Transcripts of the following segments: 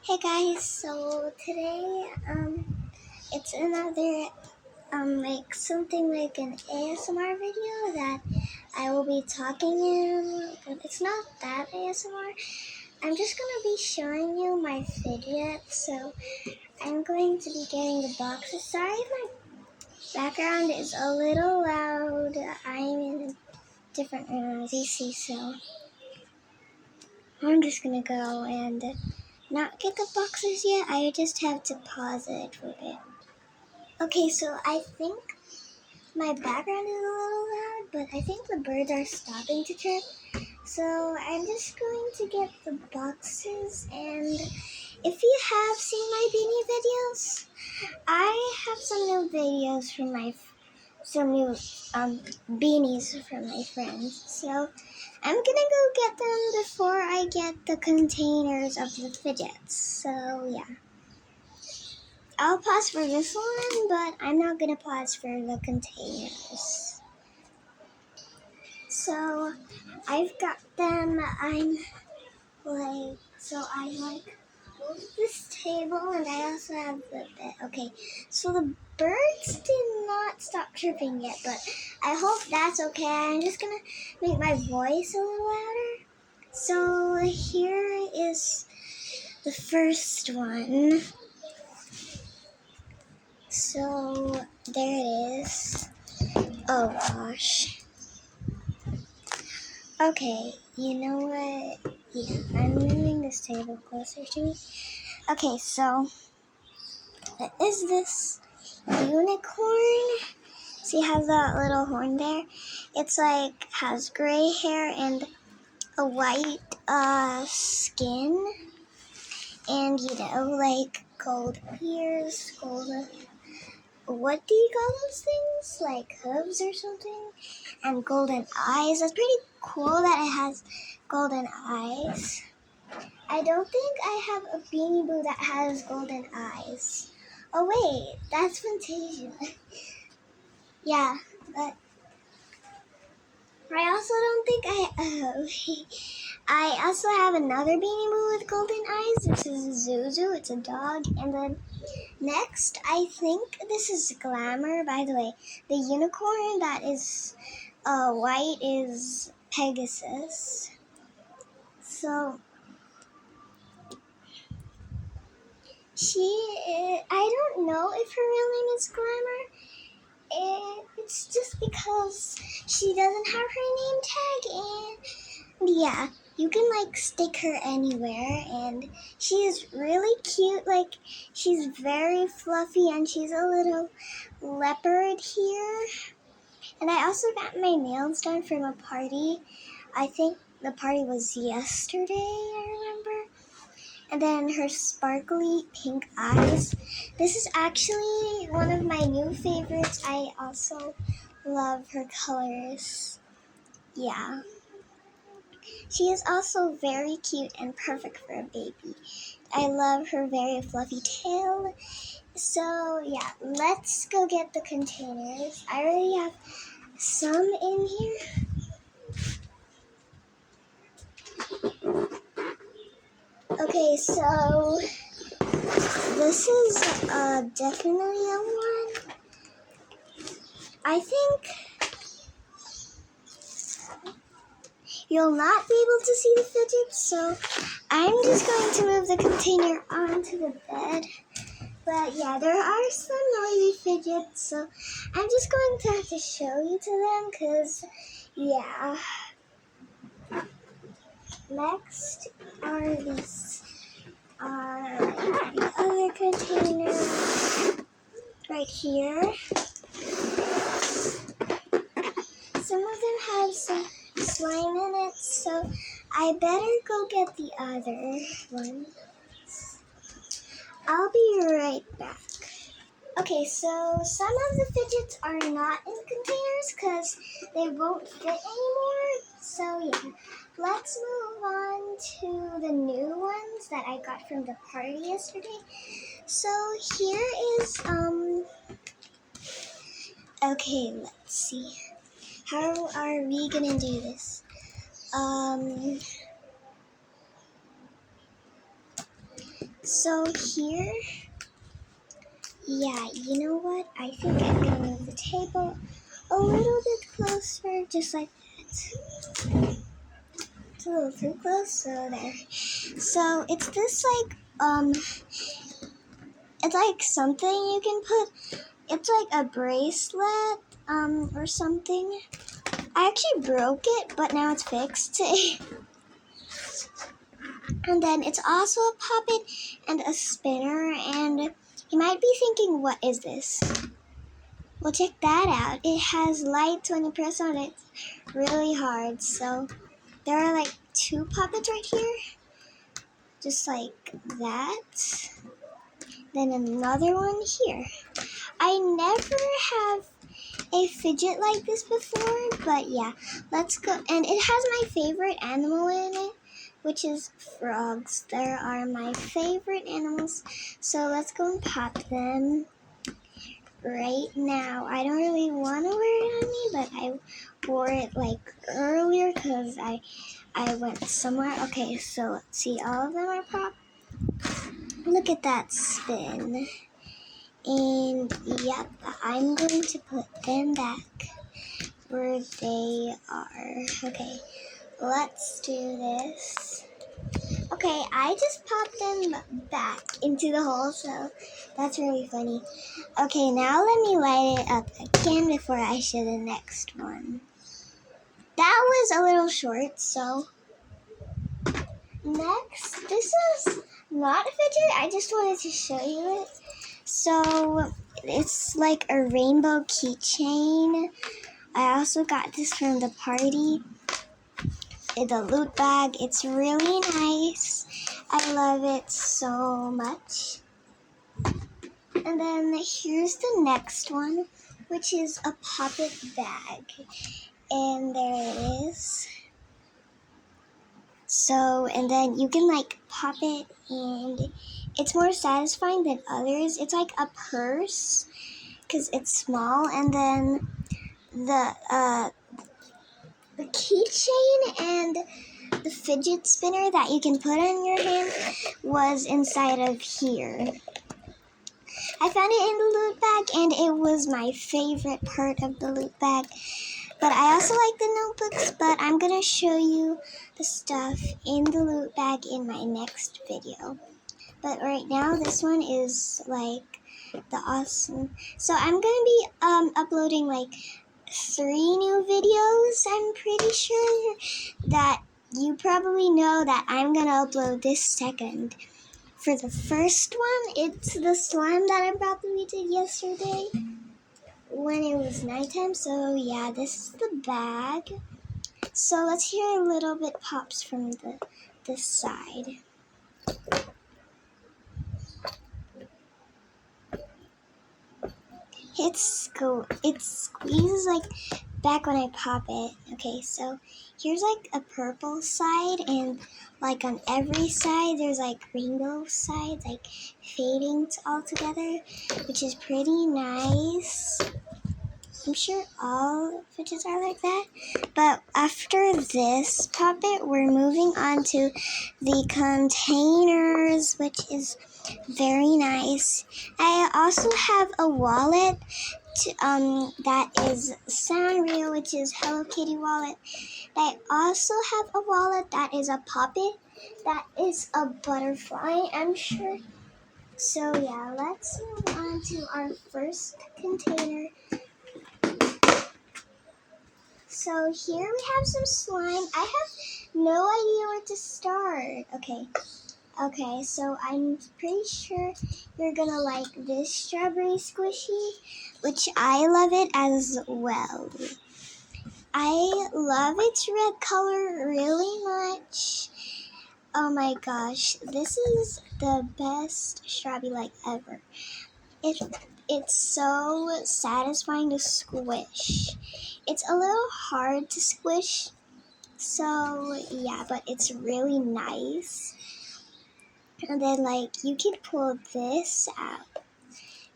Hey guys, so today it's another like something like an ASMR video that I will be talking in, but it's not that ASMR. I'm just gonna be showing you my fidgets. So I'm going to be getting the boxes. Sorry if my background is a little loud. I'm in a different room as you see, so I'm just gonna go and not get the boxes yet. I just have to pause it for a bit. Okay, so I think my background is a little loud, but I think the birds are stopping to chirp. So I'm just going to get the boxes, and if you have seen my beanie videos, I have some new videos from some new beanies from my friends. So I'm gonna go get them before I get the containers of the fidgets. So yeah. I'll pause for this one, but I'm not gonna pause for the containers. So I've got them. I move this table, and I also have the bed. Okay, so the birds did not stop chirping yet, but I hope that's okay. I'm just gonna make my voice a little louder. So here is the first one. So there it is. Oh gosh. Okay, you know what? Yeah, I'm moving this table closer to me. Okay, so is this unicorn? See, it has that little horn there. It's like has gray hair and a white skin, and like gold ears, gold. What do you call those things? Like hooves or something? And golden eyes. That's pretty cool that it has golden eyes. I don't think I have a Beanie Boo that has golden eyes. Oh wait, that's Fantasia. Yeah, but I also don't think I also have another Beanie Boo with golden eyes. This is Zuzu. It's a dog. And then next, I think this is Glamour. By the way, the unicorn that is white is Pegasus. So I don't know if her real name is Glamour. It's just because she doesn't have her name tag, and yeah, you can like stick her anywhere, and she is really cute. Like, she's very fluffy, and she's a little leopard here. And I also got my nails done from a party. I think the party was yesterday, I remember. And then her sparkly pink eyes. This is actually one of my new favorites. I also love her colors. Yeah. She is also very cute and perfect for a baby. I love her very fluffy tail. So yeah, let's go get the containers. I already have some in here. Okay, so this is definitely a one. I think you'll not be able to see the fidgets, so I'm just going to move the container onto the bed. But yeah, there are some noisy fidgets, so I'm just going to have to show you to them, because yeah. Next are the other containers right here. Some of them have some slime in it, so I better go get the other ones. I'll be right back. Okay, so some of the fidgets are not in containers because they won't fit anymore. So yeah, let's move on to the new ones that I got from the party yesterday. So here is, okay, let's see. How are we gonna do this? So here, yeah, you know what? I think I'm gonna move the table a little bit closer, just like that. It's a little too close, so there. So it's this it's like something you can put. It's like a bracelet, or something. I actually broke it, but now it's fixed. And then it's also a puppet and a spinner, and you might be thinking, what is this? Well, check that out. It has lights when you press on it really hard. So there are like two puppets right here, just like that. Then another one here. I never have a fidget like this before, but yeah, let's go. And it has my favorite animal in it, which is frogs. There are my favorite animals, so let's go and pop them right now. I don't really want to wear it on me, but I wore it like earlier because I went somewhere. Okay, so let's see, all of them are popped. Look at that spin. And yep, I'm going to put them back where they are. Okay, let's do this. Okay, I just popped them back into the hole, so that's really funny. Okay, now let me light it up again before I show the next one. That was a little short, so next, this is not a fidget, I just wanted to show you it. So it's like a rainbow keychain. I also got this from the party. The loot bag. It's really nice. I love it so much. And then here's the next one, which is a puppet bag. And there it is. So, and then you can like pop it, and it's more satisfying than others. It's like a purse because it's small, and then the keychain and the fidget spinner that you can put on your hand was inside of here. I found it in the loot bag, and it was my favorite part of the loot bag. But I also like the notebooks, but I'm going to show you the stuff in the loot bag in my next video. But right now, this one is like the awesome. So I'm going to be uploading like 3 new videos. I'm pretty sure that you probably know that I'm going to upload this second. For the first one, it's the slime that I brought that we did yesterday when it was nighttime. So yeah, this is the bag. So let's hear a little bit pops from this side. It squeezes like back when I pop it. Okay, so here's like a purple side, and like on every side there's like rainbow sides, like fading all together, which is pretty nice. I'm sure all fidgets are like that. But after this puppet, we're moving on to the containers, which is very nice. I also have a wallet that is Sanrio, which is Hello Kitty wallet. I also have a wallet that is a puppet that is a butterfly, I'm sure. So yeah, let's move on to our first container. So here we have some slime. I have no idea where to start. Okay, so I'm pretty sure you're gonna like this strawberry squishy, which I love it as well. I love its red color really much. Oh my gosh, this is the best strawberry like ever. It's so satisfying to squish. It's a little hard to squish, so yeah, but it's really nice. And then like you can pull this out,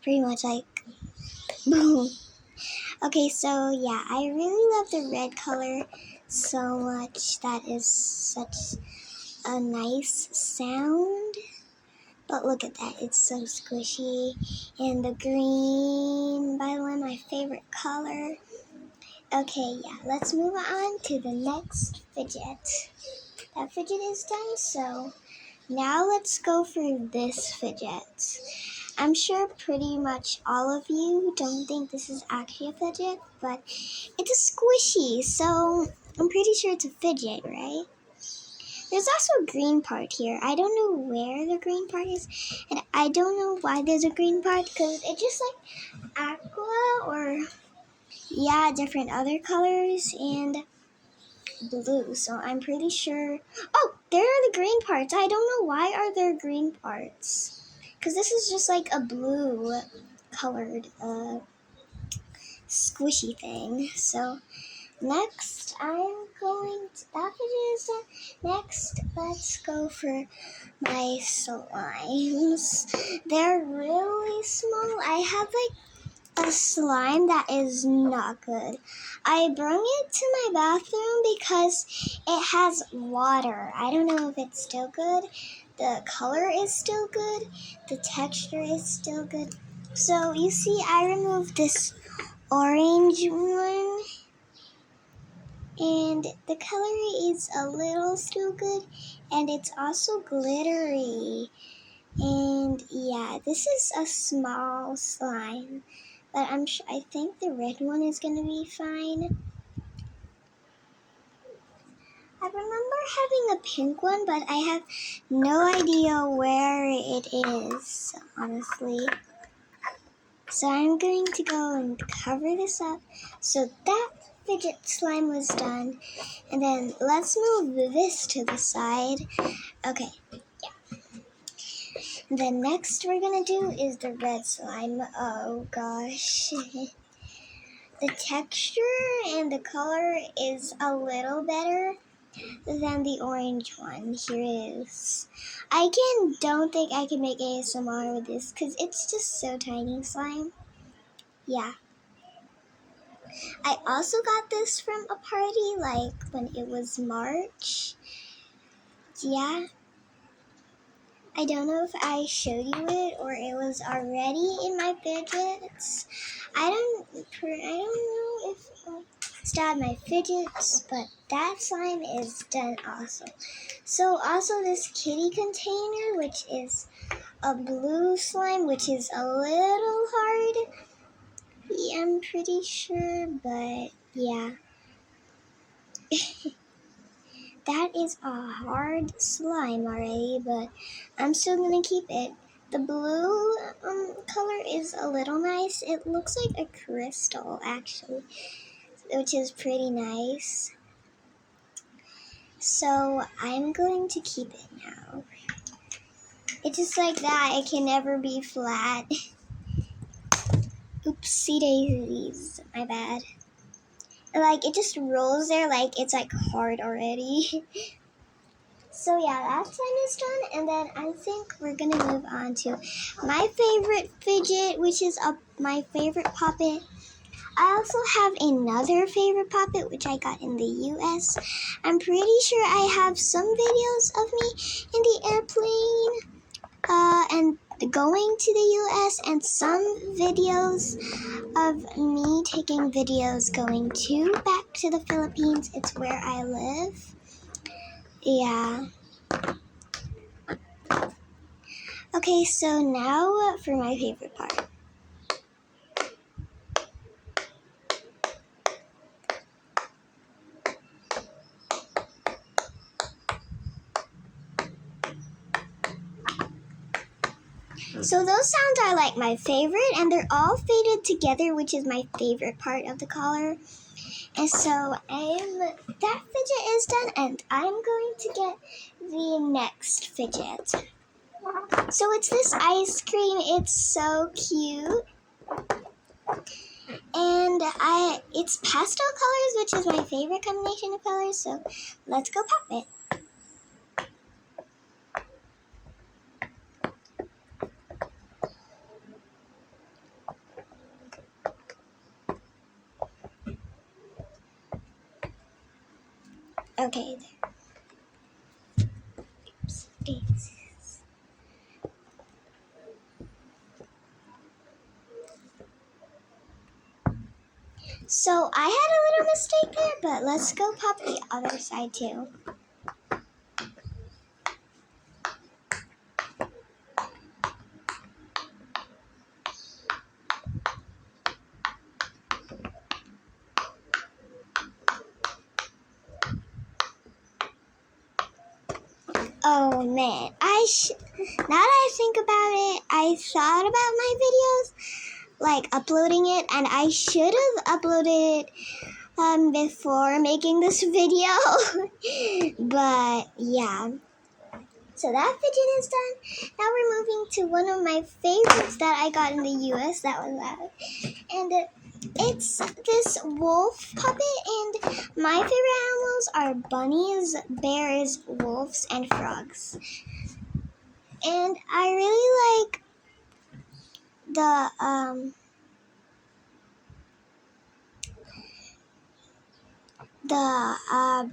pretty much like boom. Okay, so yeah, I really love the red color so much. That is such a nice sound. But look at that, it's so squishy. And the green, by the way, my favorite color. Okay, yeah, let's move on to the next fidget. That fidget is done, so now let's go for this fidget. I'm sure pretty much all of you don't think this is actually a fidget, but it's a squishy, so I'm pretty sure it's a fidget, right? There's also a green part here. I don't know where the green part is, and I don't know why there's a green part, because it's just like aqua or, yeah, different other colors, and blue, so I'm pretty sure. Oh, there are the green parts. I don't know why are there green parts, because this is just like a blue colored squishy thing. So next I'm going to, that video is done. Next, let's go for my slimes. They're really small. I have like a slime that is not good. I brought it to my bathroom because it has water. I don't know if it's still good. The color is still good. The texture is still good. So you see, I removed this orange one, and the color is a little still good, and it's also glittery. And yeah, this is a small slime, but I think the red one is gonna be fine. I remember having a pink one, but I have no idea where it is, honestly. So I'm going to go and cover this up. So that fidget slime was done. And then let's move this to the side. Okay. The next we're gonna do is the red slime. Oh gosh. The texture and the color is a little better than the orange one. Here it is. Don't think I can make ASMR with this because it's just so tiny slime. Yeah. I also got this from a party like when it was March. Yeah. I don't know if I showed you it or it was already in my fidgets. I don't know if still have my fidgets, but that slime is done also. So also this kitty container, which is a blue slime, which is a little hard. Yeah, I'm pretty sure, but yeah. That is a hard slime already, but I'm still gonna keep it. The blue color is a little nice. It looks like a crystal, actually, which is pretty nice. So I'm going to keep it now. It's just like that. It can never be flat. Oopsie daisies. My bad. Like, it just rolls there like it's like hard already. So yeah, that slime is done, and then I think we're gonna move on to my favorite fidget, which is my favorite puppet. I also have another favorite puppet, which I got in the US. I'm pretty sure I have some videos of me in the airplane and going to the US, and some videos of me taking videos going back to the Philippines. It's where I live. Yeah. Okay, so now for my favorite part. So those sounds are like my favorite, and they're all faded together, which is my favorite part of the collar. And so that fidget is done, and I'm going to get the next fidget. So it's this ice cream. It's so cute. And it's pastel colors, which is my favorite combination of colors. So let's go pop it. Okay, there. Oops, daisies. So I had a little mistake there, but let's go pop the other side too. Oh man, now that I think about it, I thought about my videos, like uploading it, and I should have uploaded it before making this video. But yeah, so that fidget is done. Now we're moving to one of my favorites that I got in the US. That was loud, and it's this wolf puppet, and my favorite animals are bunnies, bears, wolves, and frogs. And I really like the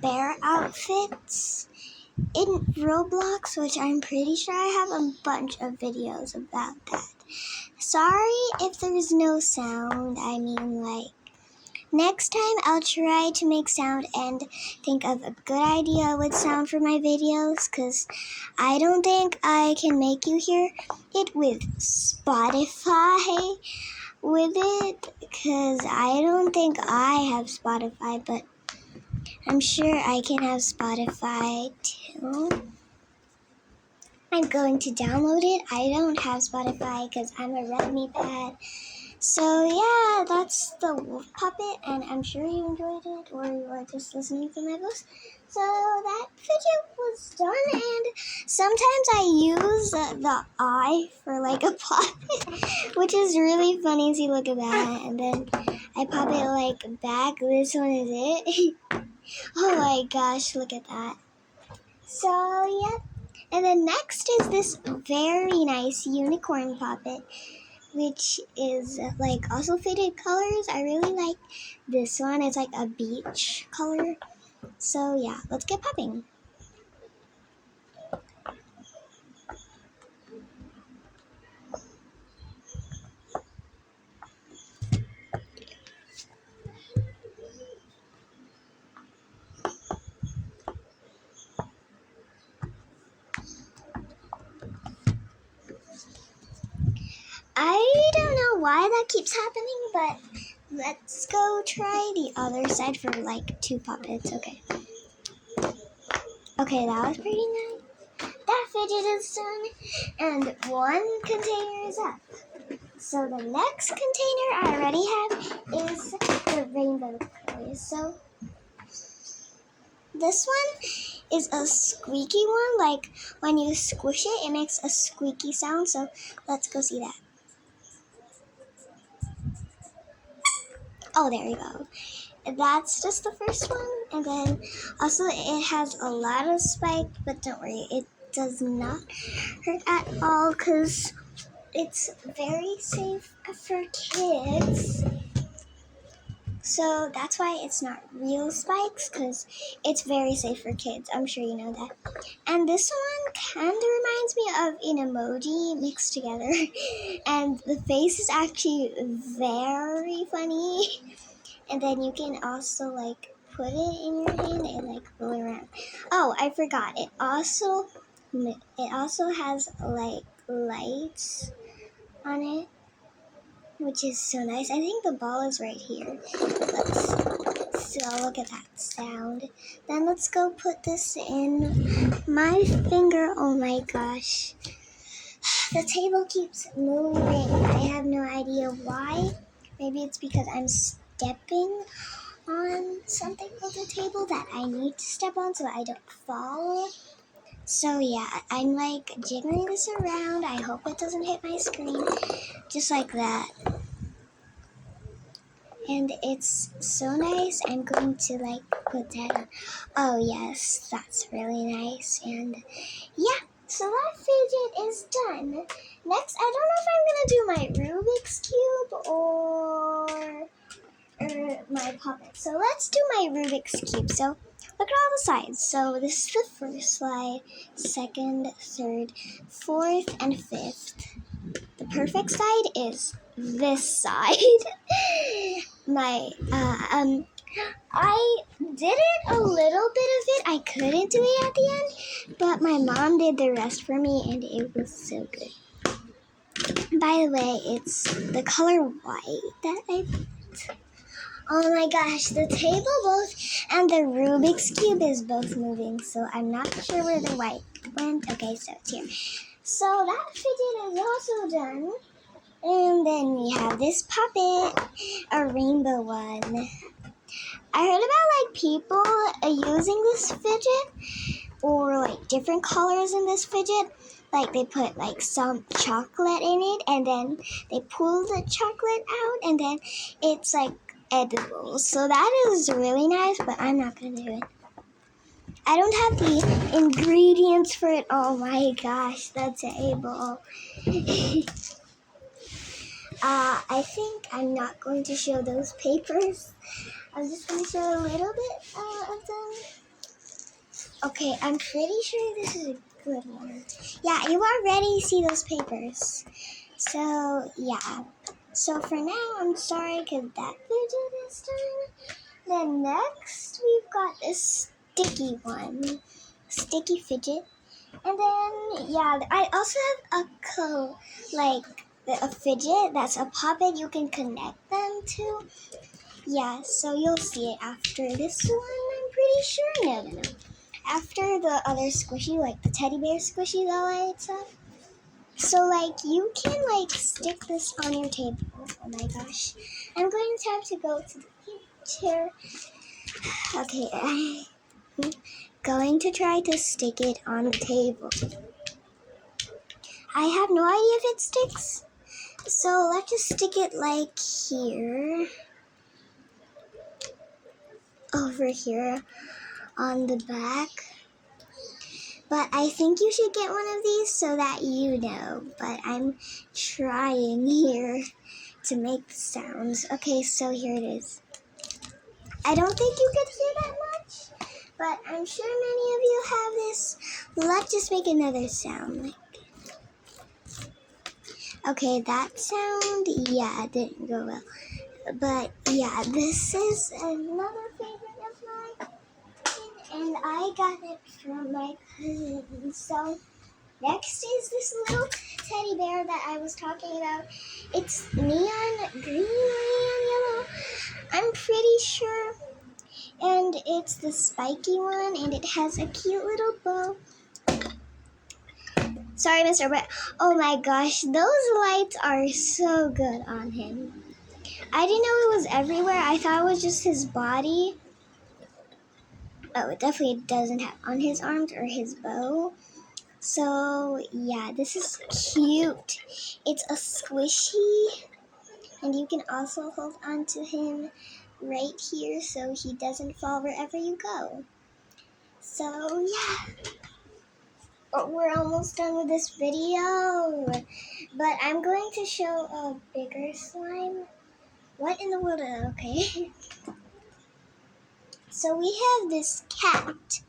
bear outfits in Roblox, which I'm pretty sure I have a bunch of videos about that. Sorry if there's no sound. I mean, like, next time I'll try to make sound and think of a good idea with sound for my videos, because I don't think I can make you hear it with Spotify with it, because I don't think I have Spotify, but I'm sure I can have Spotify too. I'm going to download it. I don't have Spotify because I'm a Redmi pad. So yeah, that's the wolf puppet, and I'm sure you enjoyed it, or you are just listening to my voice. So that fidget was done, and sometimes I use the eye for like a puppet, which is really funny. See, look at that, and then I pop it like back. This one is it. Oh my gosh, look at that. So yeah, and then next is this very nice unicorn puppet, which is like also faded colors. I really like this one. It's like a beach color. So yeah, let's get popping. I don't know why that keeps happening, but let's go try the other side for like 2 puppets. Okay. Okay, that was pretty nice. That fidget is done, and 1 container is up. So the next container I already have is the rainbow toys. So this one is a squeaky one. Like when you squish it, it makes a squeaky sound. So let's go see that. Oh, there you go. That's just the first one. And then also it has a lot of spike, but don't worry, it does not hurt at all because it's very safe for kids. So that's why it's not real spikes, because it's very safe for kids. I'm sure you know that. And this one kind of reminds me of an emoji mixed together. And the face is actually very funny. And then you can also like put it in your hand and like roll around. Oh, I forgot. It also has like lights on it, which is so nice. I think the ball is right here. So look at that sound. Then let's go put this in my finger. Oh my gosh. The table keeps moving. I have no idea why. Maybe it's because I'm stepping on something on the table that I need to step on so I don't fall. So yeah, I'm like jiggling this around. I hope it doesn't hit my screen. Just like that. And it's so nice. I'm going to like put that on. Oh yes, that's really nice. And yeah, so that fidget is done. Next, I don't know if I'm gonna do my Rubik's Cube or my puppet. So let's do my Rubik's Cube. So look at all the sides. So this is the first slide, second, third, fourth, and fifth. The perfect side is this side. I did it a little bit of it. I couldn't do it at the end, but my mom did the rest for me, and it was so good. By the way, it's the color white that I picked. Oh my gosh, the table both and the Rubik's Cube is both moving, so I'm not sure where the white went. Okay, so it's here. So that fidget is also done. And then we have this puppet, a rainbow one. I heard about people using this fidget or different colors in this fidget. They put some chocolate in it and then they pull the chocolate out and then it's edible. So that is really nice, but I'm not going to do it. I don't have the ingredients for it. Oh my gosh, the table. I think I'm not going to show those papers. I'm just going to show a little bit of them. Okay, I'm pretty sure this is a good one. Yeah, you already see those papers. So, yeah. So, for now, I'm sorry because that fidget is done. Then next, we've got this sticky one. Sticky fidget. And then, yeah, I also have a fidget that's a puppet you can connect them to. Yeah, so you'll see it after this one, I'm pretty sure. No. After the other squishy, the teddy bear squishy that I said. So, you can, stick this on your table. Oh my gosh. I'm going to have to go to the picture. Okay, I'm going to try to stick it on the table. I have no idea if it sticks. So, let's just stick it, here. Over here on the back. But I think you should get one of these so that you know. But I'm trying here to make the sounds. Okay, so here it is. I don't think you could hear that much, but I'm sure many of you have this. Let's just make another sound. Okay, that sound, yeah, didn't go well. But yeah, this is another favorite of mine. And I got it from my cousin. So next is this little teddy bear that I was talking about. It's neon green or neon yellow. I'm pretty sure. And it's the spiky one, and it has a cute little bow. Sorry, mister, but oh my gosh, those lights are so good on him. I didn't know it was everywhere. I thought it was just his body. Oh, it definitely doesn't have on his arms or his bow. So, yeah, this is cute. It's a squishy, and you can also hold on to him right here so he doesn't fall wherever you go. So, yeah. We're almost done with this video, but I'm going to show a bigger slime. What in the world? Okay. So we have this cat,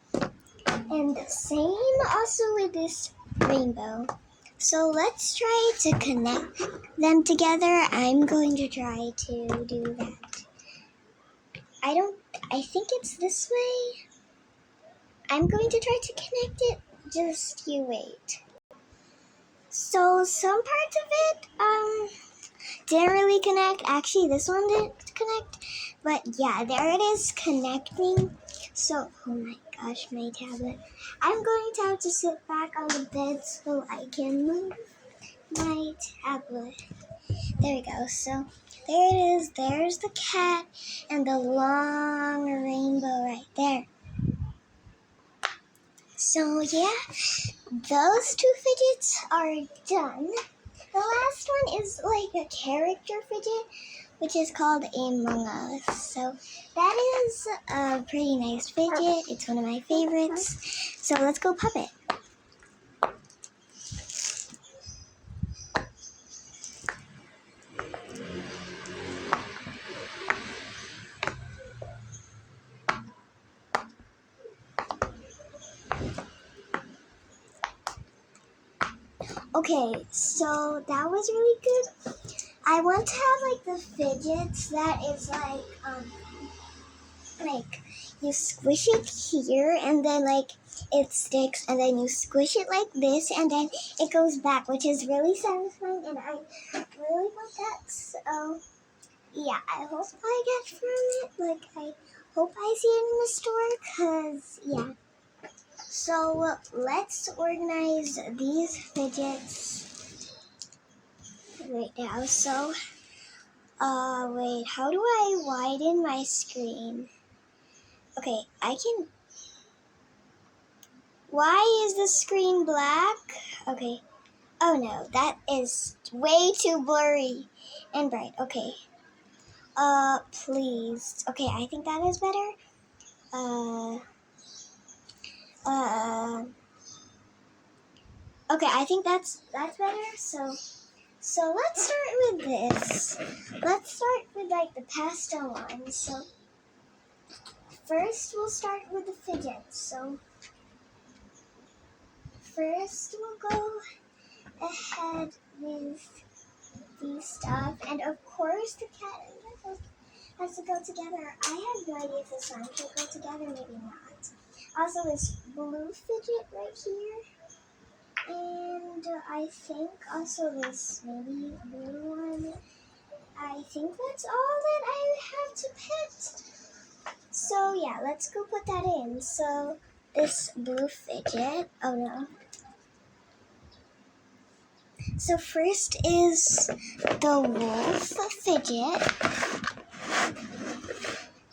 and the same also with this rainbow. So let's try to connect them together. I'm going to try to do that. I think it's this way. I'm going to try to connect it. Just you wait. So some parts of it didn't really connect. Actually, this one didn't connect. But yeah, there it is connecting. So, oh my gosh, my tablet. I'm going to have to sit back on the bed so I can move my tablet. There we go. So there it is. There's the cat and the long rainbow right there. So yeah, those two fidgets are done. The last one is a character fidget, which is called Among Us. So that is a pretty nice fidget. It's one of my favorites. So let's go pop it. Okay, so that was really good. I want to have like the fidgets that is like you squish it here and then like it sticks and then you squish it like this and then it goes back, which is really satisfying and I really want that. So yeah, I hope I get from it. Like I hope I see it in the store because yeah. So let's organize these fidgets right now. So wait, how do I widen my screen? Okay, I can. Why is the screen black? Okay. Oh no, that is way too blurry and bright. Okay. Please. Okay, I think that is better. Uh, uh, okay, I think that's better. So let's start with this. Let's start with like the pastel one. So first we'll start with the fidgets. So first we'll go ahead with these stuff, and of course the cat and the dog has to go together. I have no idea if this one should go together, maybe not. Also, this blue fidget right here, and I think also this maybe blue one. I think that's all that I have to pet. So yeah, let's go put that in. So this blue fidget. Oh no. So first is the wolf fidget.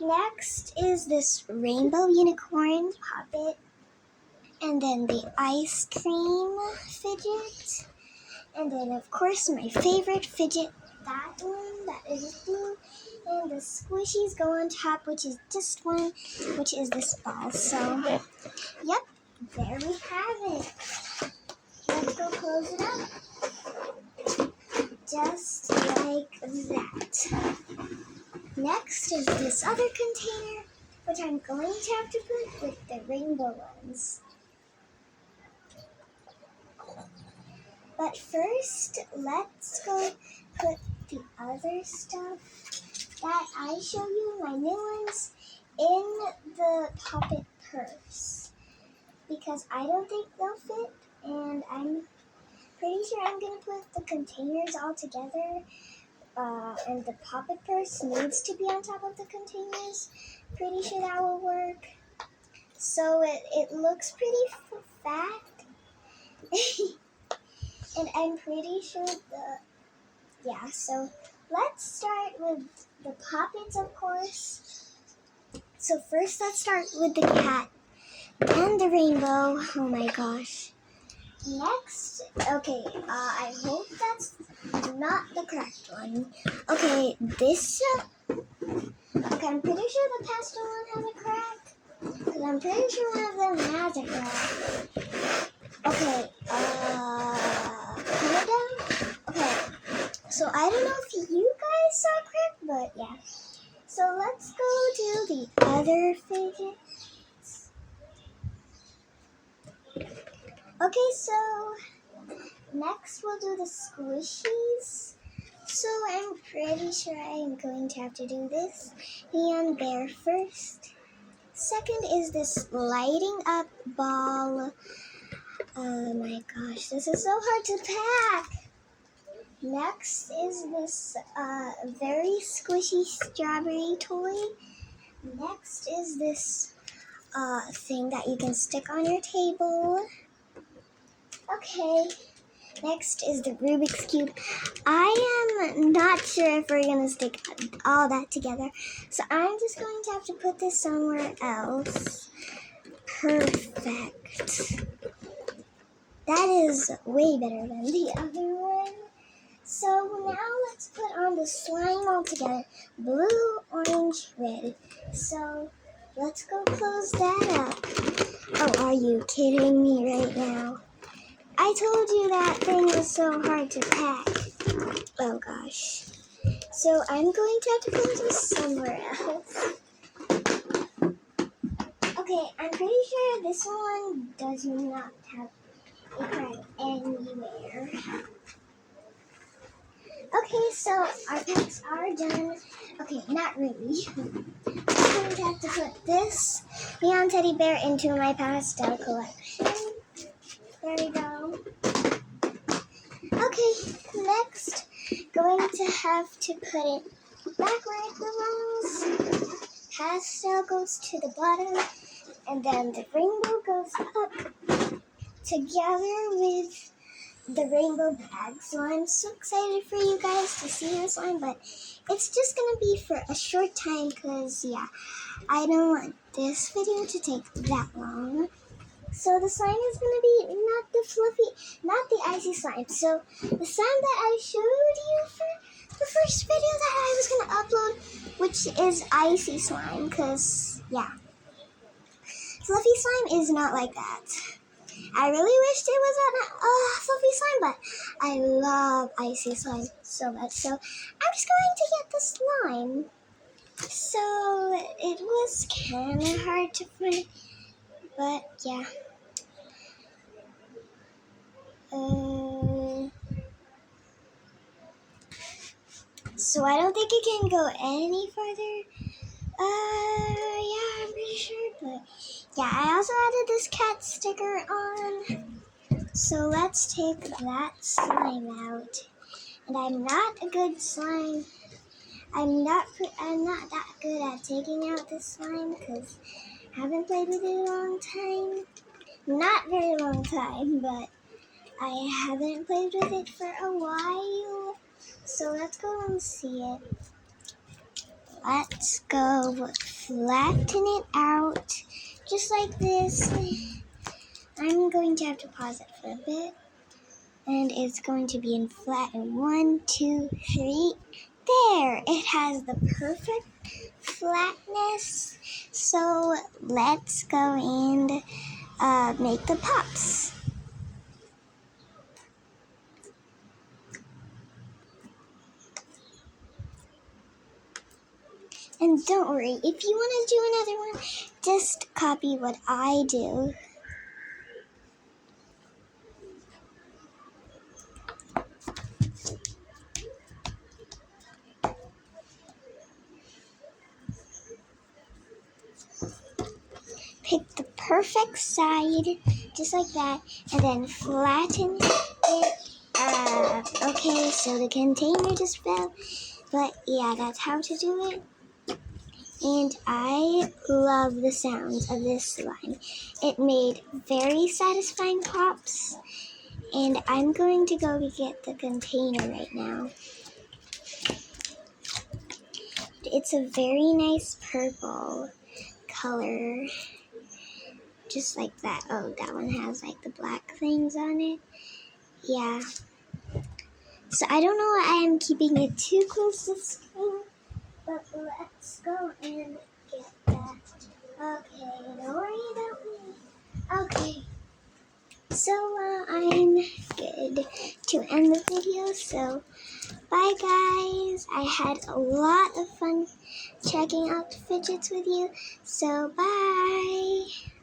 Next is this rainbow unicorn puppet. And then the ice cream fidget. And then of course my favorite fidget, that one, that is blue. And the squishies go on top, which is just one, which is this ball. So, yep, there we have it. Let's go close it up. Just like that. Next is this other container, which I'm going to have to put with the rainbow ones. But first, let's go put the other stuff that I show you, my new ones, in the puppet purse. Because I don't think they'll fit, and I'm pretty sure I'm going to put the containers all together. And the puppet purse needs to be on top of the containers. Pretty sure that will work. So it looks pretty fat. And I'm pretty sure so let's start with the puppets, of course. So first let's start with the cat and the rainbow. Oh my gosh. Next, okay, I hope that's not the correct one. Okay, this, okay, I'm pretty sure the pastel one has a crack. Because I'm pretty sure one of them has a crack. Okay, put it down. Okay, so I don't know if you guys saw a crack, but yeah. So let's go do the other fidgets. Okay, so next we'll do the squishies. So I'm pretty sure I'm going to have to do this hand bear first. Second is this lighting up ball. Oh my gosh, this is so hard to pack. Next is this very squishy strawberry toy. Next is this thing that you can stick on your table. Okay. Next is the Rubik's Cube. I am not sure if we're going to stick all that together. So I'm just going to have to put this somewhere else. Perfect. That is way better than the other one. So now let's put on the slime all together. Blue, orange, red. So let's go close that up. Oh, are you kidding me right now? I told you that thing was so hard to pack. Oh gosh. So I'm going to have to put this somewhere else. Okay, I'm pretty sure this one does not have a crack anywhere. Okay, so So our packs are done. Okay, not really. I'm going to have to put this neon teddy bear into my pastel collection. There we go. Okay, next, going to have to put it back where it belongs. Pastel goes to the bottom, and then the rainbow goes up together with the rainbow bag. So I'm so excited for you guys to see this one, but it's just going to be for a short time because, yeah, I don't want this video to take that long. So the slime is going to be not the fluffy, not the icy slime. So the slime that I showed you for the first video that I was going to upload, which is icy slime, because, yeah, fluffy slime is not like that. I really wished it was a fluffy slime, but I love icy slime so much. So I'm just going to get the slime. So it was kind of hard to find, but yeah. So I don't think it can go any farther. Yeah, I'm pretty sure, but yeah, I also added this cat sticker on. So let's take that slime out. And I'm not a good slime. I'm not that good at taking out this slime because I haven't played with it a long time. Not very long time, but I haven't played with it for a while. So let's go and see it. Let's go flatten it out just like this. I'm going to have to pause it for a bit. And it's going to be in flatten. 1, 2, 3. There! It has the perfect flatness. So let's go and make the pops. And don't worry, if you want to do another one, just copy what I do. Pick the perfect side, just like that, and then flatten it. Okay, so the container just fell, but yeah, that's how to do it. And I love the sounds of this slime. It made very satisfying pops, and I'm going to go get the container right now. It's a very nice purple color. Just like that. Oh, that one has like the black things on it. Yeah. So I don't know why I'm keeping it too close to the screen, but let's go and get that. Okay, don't worry about me. Okay. So I'm good to end the video. So bye guys. I had a lot of fun checking out the fidgets with you. So bye.